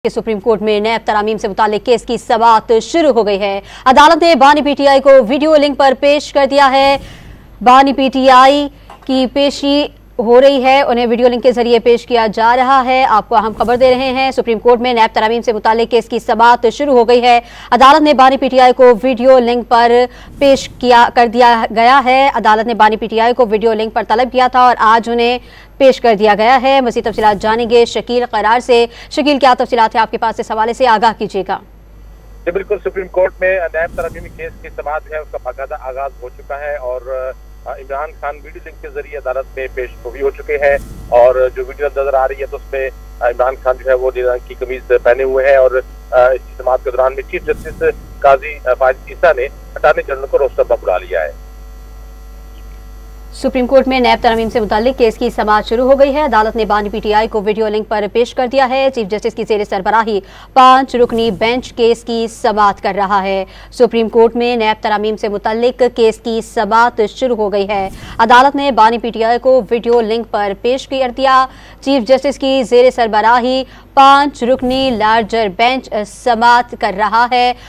Supreme court में नैब तरामीम से मुतालिक केस की समाअत शुरू हो गई है। अदालत ने बानी पीटीआई को वीडियो लिंक पर पेश कर दिया है। बानी पीटीआई की पेशी हो रही है, उन्हें वीडियो लिंक के जरिए पेश किया जा रहा है। आपको अहम खबर दे रहे हैं, सुप्रीम कोर्ट में नैब तरामीम से मुतालिक केस की समाअत शुरू हो गई है। अदालत ने बानी पीटीआई को वीडियो लिंक पर पेश कर दिया गया है। अदालत ने बानी पीटीआई को वीडियो लिंक पर तलब किया था और आज उन्हें पेश कर दिया गया है। मज़ीद तफसीलात जानेंगे शकील करार से। शकील, क्या तफसीलात है आपके पास, इस हवाले से आगाह कीजिएगा। जी बिल्कुल, सुप्रीम कोर्ट में नैब तरामीमी केस की समाअत है उसका बाकायदा आगाज हो चुका है और इमरान खान वीडियो लिंक के जरिए अदालत में पेश भी हो चुके हैं और जो वीडियो नजर आ रही है तो उसमें इमरान खान जो है वो नीले रंग की कमीज पहने हुए हैं और इस समाअत के दौरान में चीफ जस्टिस काजी फायद ईसा ने अटॉर्नी जनरल को रोस्टर पर बुला लिया है। सुप्रीम कोर्ट में नैब तरामीम से मुतालिक केस की समाअत शुरू हो गई है। अदालत ने बानी पीटीआई को वीडियो लिंक पर पेश कर दिया है। चीफ जस्टिस की ज़ेर सरबराही 5 रुकनी बेंच केस की समाअत कर रहा है। सुप्रीम कोर्ट में नैब तरामीम से मुतालिक केस की समाअत शुरू हो गई है। अदालत ने बानी पीटीआई को वीडियो लिंक पर पेश कर दिया। चीफ जस्टिस की ज़ेर सरबराही 5 रुकनी लार्जर बेंच समाअत कर रहा है।